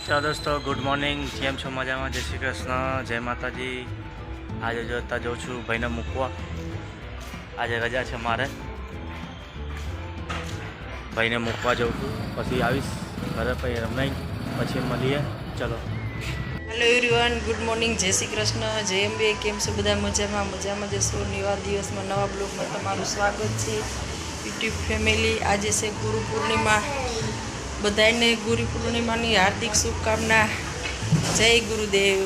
ચાલો દોસ્તો, good morning. કેમ છો? મજામાં? જય શ્રી કૃષ્ણ, જય માતાજી. આજે જોતા જાઉં છું ભાઈને મૂકવા. આજે રજા છે મારે. ભાઈને મૂકવા જાઉં છું, પછી આવીશ ઘરે, પછી રમાઈ પછી મળીએ. ચલો. હેલો એવરીવન, ગુડ મોર્નિંગ, જય શ્રી કૃષ્ણ, જય અંબે. કેમ છો બધા? મજામાં જશો. નવા દિવસમાં નવા બ્લોગમાં તમારું સ્વાગત છે યુટ્યુબ ફેમિલી. આજે છે ગુરુ પૂર્ણિમા. બધાને ગુરુ પૂર્ણિમાની હાર્દિક શુભકામના. જય ગુરુદેવ.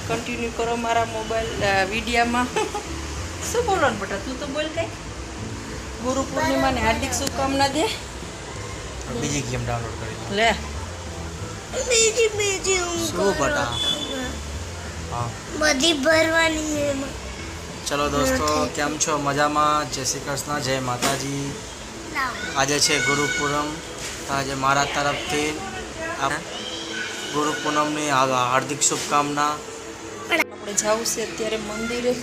કન્ટિન્યુ કરો મારા મોબાઈલ વિડીયામાં. શું બોલવાનું બેટા? તું તો બોલ કઈ. ગુરુ પૂર્ણિમાની હાર્દિક શુભકામના દે. બીજી ગેમ ડાઉનલોડ કરી લે. બીજી શું બટા? હા, બધી ભરવાની છે એમાં. ચલો દોસ્તો, કેમ છો? મજામાં? જય શ્રી કૃષ્ણ, જય માતાજી. આજે છે ગુરુ પૂનમ. આજે મારા તરફથી ગુરુ પૂનમની હાર્દિક શુભકામના. આપણે જવું છે અત્યારે મંદિરે.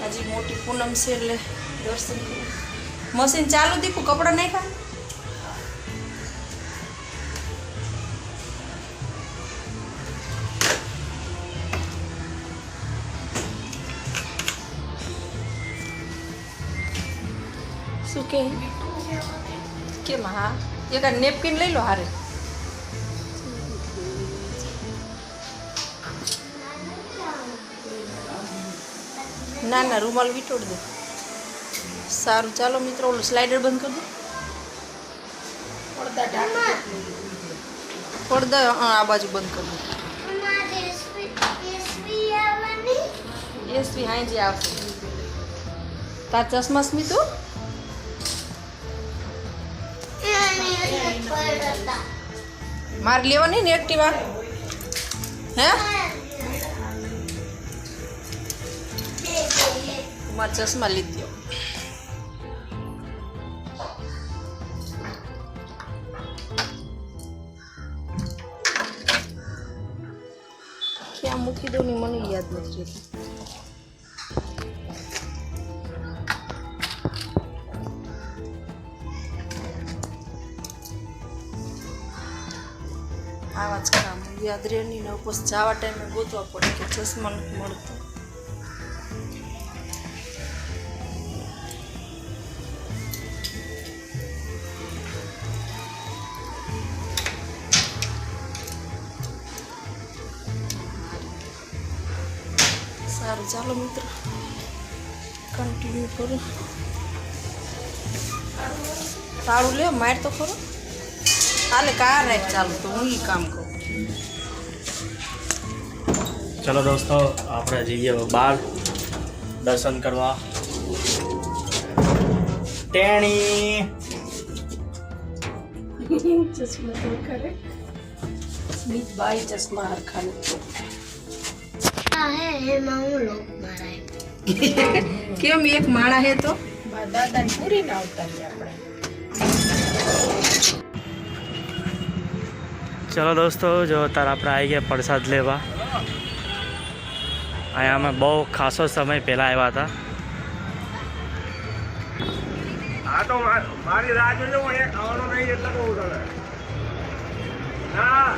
આજે મોટી પૂનમ છે એટલે દર્શન કરી. મશીન ચાલુ દીપુ, કપડાં નાખ્યા. શું કે કેમ? હા, એક આ નેપકિન લઈ લો હારે. ના ના, રૂમાલ વીટોડ દે. સારું, ચાલો મિત્રો, ઓલું સ્લાઇડર બંધ કરી દો. પડદા આ બાજુ બંધ કરી દો. એસવી હાઈ જે આવશે. તાર ચશ્મા સ્મી તું મારે લેવાની ને એક્ટિવા. હે, મારા ચશ્મા લીધી દો. ક્યાં મૂકી દો ને મને યાદ નથી રહેતું. આવા જ કામ યાદ રહે નહીં ને પછી જવા ટાઈમે ગોતવા પડે કે ચશ્મા નથી મળતો. સારું, ચાલો મિત્રો, કન્ટિન્યુ કરો. તાળું લે, માર તો ખરો. હાલે કાર રાખ ચાલુ, તો હું કામ કરું. ચલો દોસ્તો, આપણે જઈએ બહાર દર્શન કરવા. ટેણી ચશ્મા તો કરે સ્મિત બાઈ, ચશ્મા હરખાને હા હે એમાં હું લોક મારાય. કેમ એક માણા હે તો દાદાને પૂરી ના ઉતારીએ આપણે. ચલો દોસ્તો, જો અત્યારે આપણે આવી ગયા પ્રસાદ લેવા. અહીંયા અમે બહુ ખાસો સમય પહેલાં આવ્યા હતા. હા તો મારી રાહ જોજો, હું અહીંયા ખાવાનો નહીં એટલે કહું તને. ના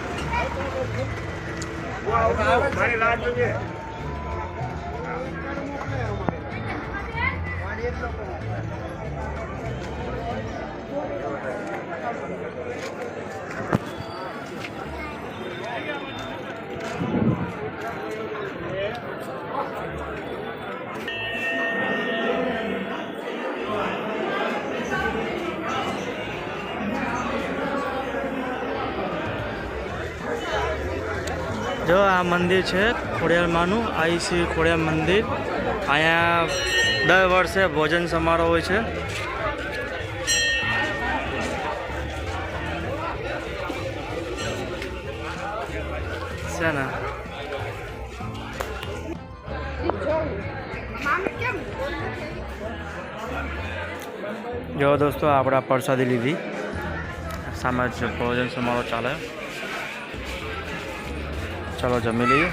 હું આવું, મારી રાહ જોજે. જો આ મંદિર છે ખોડિયારમાંનું, આઈસી ખોડિયાર મંદિર. અહીંયા દર વર્ષે ભોજન સમારોહ હોય છે. છે ને, જો દોસ્તો, આપણે પ્રસાદી લીધી. સામે જ ભોજન સમારોહ ચાલે. ચલો જમી લઈએ.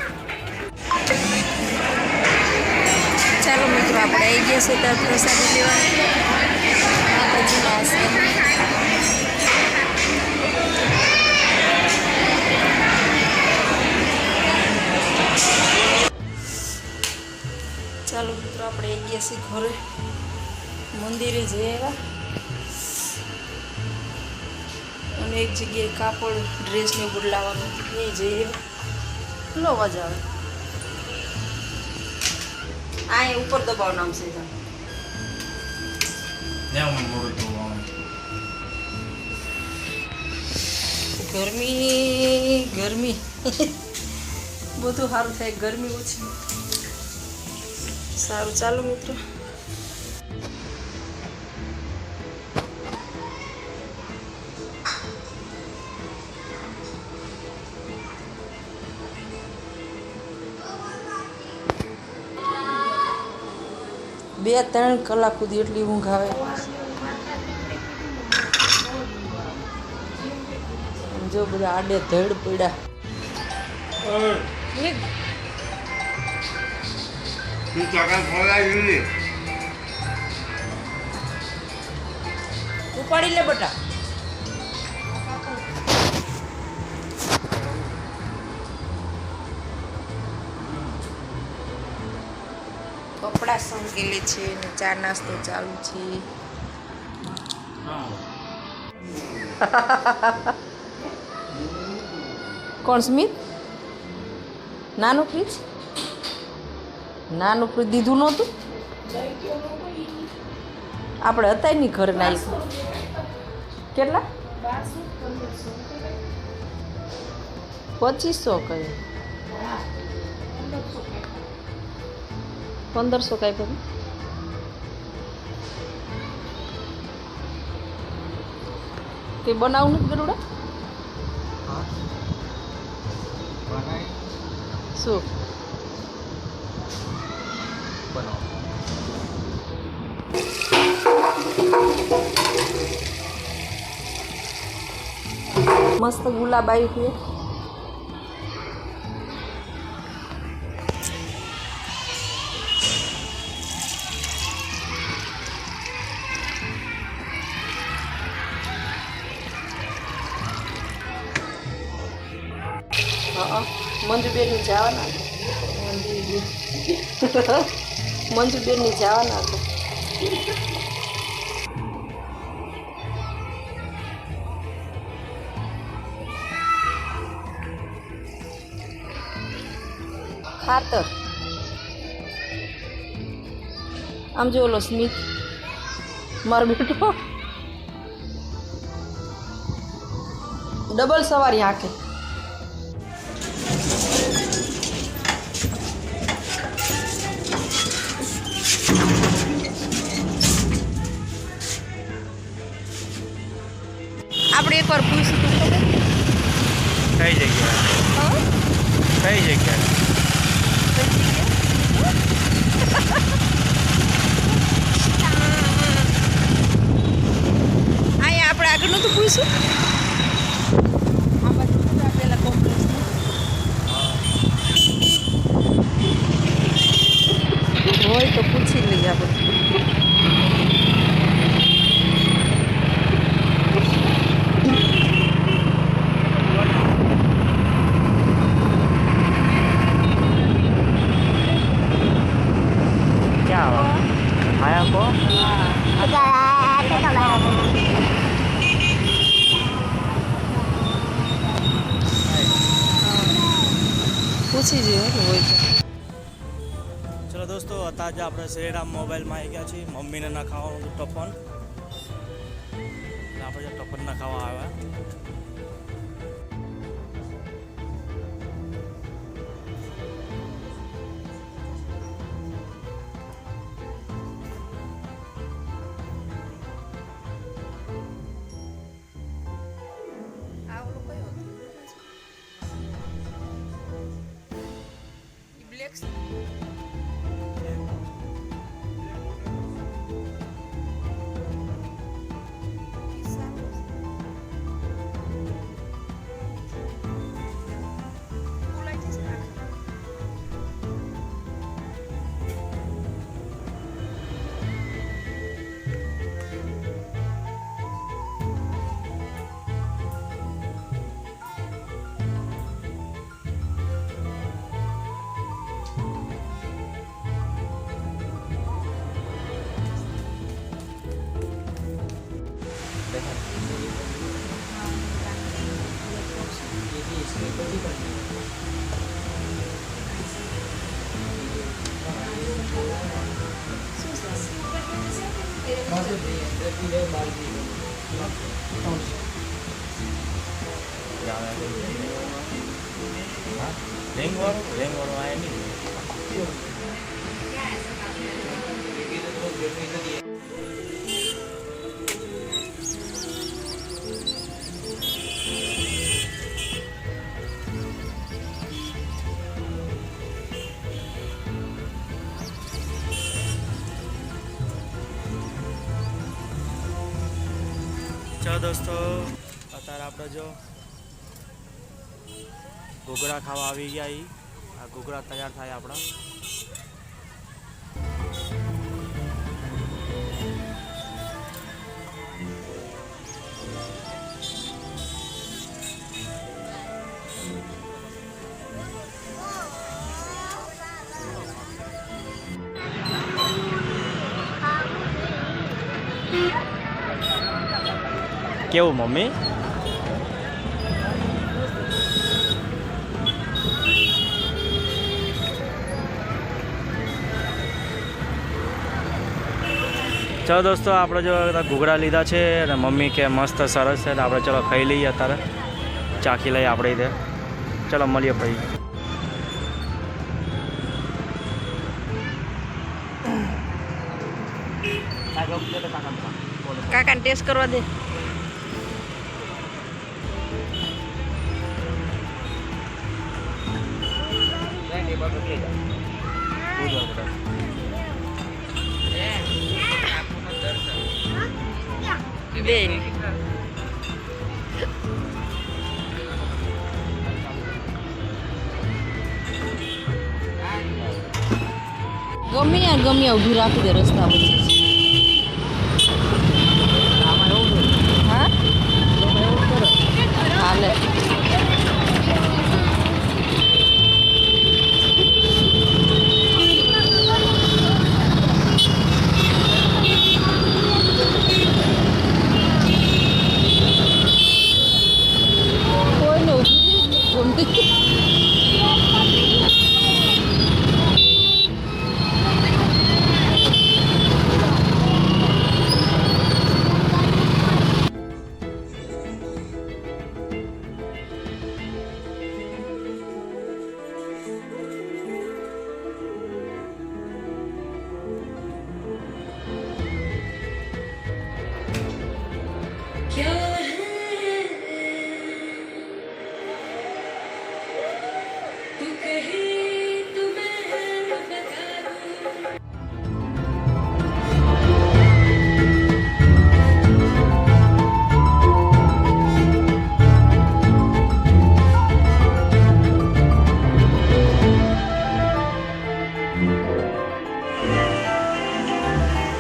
ચાલો મિત્રો, આપણે આવી ગયા છે ત્યાં પ્રસાદી લેવા. માતાજીના આશ્રમ. ચાલો મિત્રો આપણે એક ગયા ઘરે મંદિરે જઈ આવ્યા અને એક જગ્યાએ કાપડ ડ્રેસને બદલાવાનું એ જઈ આવ્યા કેટલો અવાજ આવે આ એ ઉપર દબાવ નામ છે ગરમી ગરમી બધું સારું થાય ગરમી ઓછી સારું ચાલો મિત્રો બે 3 કલાક સુધી એટલી ઊંઘ આવે જો બધા આડે ધડ પડ્યા ઉપાડી લે બટા કપડા સંકેલે છે ને ચા નાસ્તો ચાલુ છે કોણ સ્મિત નાનું ફ્રીજ દીધું નહોતું આપણે હતા નહીં ઘરે ના કેટલા 2500 કહે 1500 કાંઈ ભાઈ તે બનાવવું નથી ગરુડા શું મસ્ત ગુલાબ આવ્યું છે મંજુબેનની જવાના મંજુબેનની જવાના હતા ખાતર આમ જો ઓલો સ્મિત મારો બેટો ડબલ સવારી હાકે આપણે એકવાર પૂછ્યું તું કઈ જગ્યાએ કઈ જગ્યાએ અહીંયા આપણે આગળ નહોતું પૂછ્યું આ બાજુ પેલા કોમ્પ્લેક્સ હોય તો પૂછી લઈએ આપણે પૂછી જોઈએ હોય તો ચલો દોસ્તો અત્યારે આપણે શ્રીરામ મોબાઈલમાં આવી ગયા છીએ મમ્મીને ના ખાવાનું ટફન આપણે ટફન ના ખાવા આવ્યા રેંગ વાળો આયા નહીં. ચાલો દોસ્તો, અત્યારે આપણે જો ઘૂઘરા ખાવા આવી ગયા. આ ઘૂઘરા તૈયાર થાય આપણા. કેવું મમ્મી? ચલો દોસ્તો, આપણે જો ઘૂઘરા લીધા છે અને મમ્મી કે મસ્ત સરસ છે, તો આપણે ચલો ખાઈ લઈએ. અત્યારે ચાખી લઈએ આપણે રીતે. ચલો મળીએ પછી. કાકાને ટેસ્ટ કરવા દે. બેન ગમે ઊભું રાખી દે રસ્તા વચ્ચે. હા હાલે.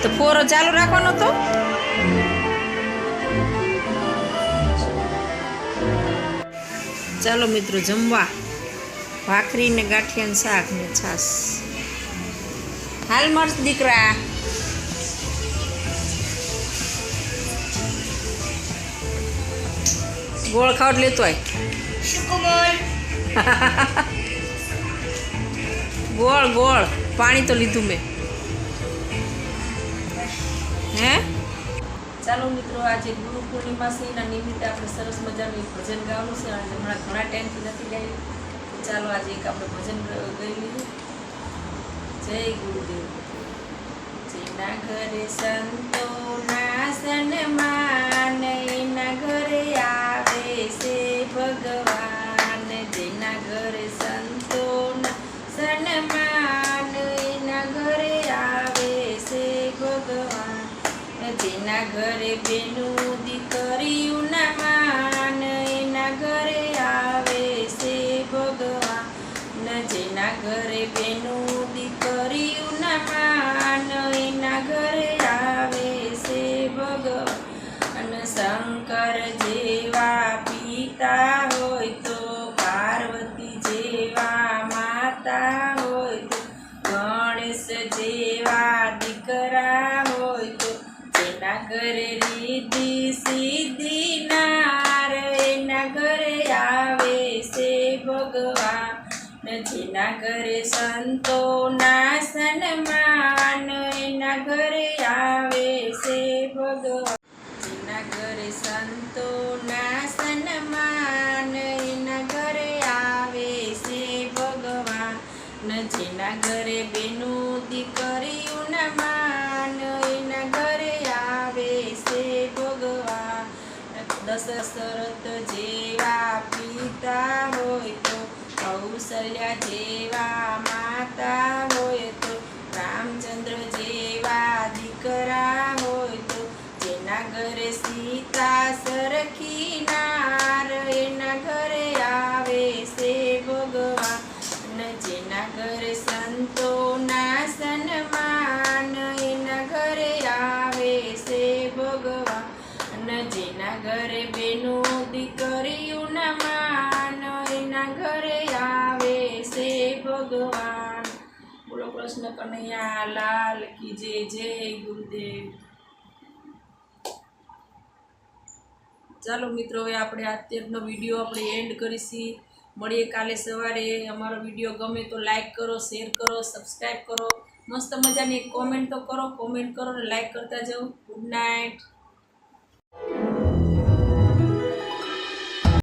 તો ફોરો ચાલુ રાખવાનો તો. ચાલો મિત્રો જમવા. ભાખરી ને ગાંઠિયા શાક ને છાસ. હાલ મર્સ દીકરા. ગોળ ખાવટ લેતો આય. ગોળ ગોળ પાણી તો લીધું મેં. હે ચાલો મિત્રો, આજે ગુરુ પૂર્ણિમા છે, એના નિમિત્તે આપણે સરસ મજાનું ભજન ગાવાનું છે. અને હમણાં ઘણા ટાઈમથી નથી ગાયું, તો ચાલો આજે એક આપણે ભજન ગાઈ લીધું. જય ગુરુદેવ. જેના ઘરે સંતોના સન્માન, એના ઘરે આવે છે ભગવાન. જેના ઘરે સંતોના સન્માન, એના ઘરે આવે છે ભગવાન. જેના ઘરે બેનું દીકરીયું ના માન, એના ઘરે આવે છે ભગવાન. જેના ઘરે બેનું દીકરીયું ના માન, એના ઘરે આવે છે ભગવાન. અને શંકર જેવા પિતા હોય તો, પાર્વતી જેવા માતા હોય તો, ગણેશ જેવા દીકરા હોય તો, જેના ઘરે રીધિ સિદ્ધિ નાર, એના ઘરે આવે છે ભગવાન. જેના ઘરે ઘરે સંતોના સન્માન એના ઘરે આવે છે ભગવાન. જેના ઘરે સંતોના સન્માન એના ઘરે આવે છે ભગવાન. જેના ઘરે બેનું દીકરીઓના માન એના ઘરે આવે છે ભગવાન. દશરથ જેવા પિતા હોય તો, કૌશલ્યા જેવા માતા હોય તો, રામચંદ્ર જેવા દીકરા હોય તો, જેના ઘરે સીતા સરખી નાર એના ઘરે આવે છે ભગવાન. જેના ઘરે સંતોના સન્માન એના ઘરે આવે છે ભગવાન. જેના ઘરે બેનું દીકરીઓના માન એના ઘરે આવે છે ભગવાન. બોલો કૃષ્ણ કનૈયા લાલ કી જય. જય ગુરુદેવ. ચાલો મિત્રો, હવે આપણે અત્યારનો વિડીયો આપણે એન્ડ કરીશી. મળીએ કાલે સવારે. અમારો વિડીયો ગમે તો લાઈક કરો, શેર કરો, સબસ્ક્રાઈબ કરો, મસ્ત મજાની એક કોમેન્ટ તો કરો. કોમેન્ટ કરો ને લાઈક કરતા જાઓ. Good night.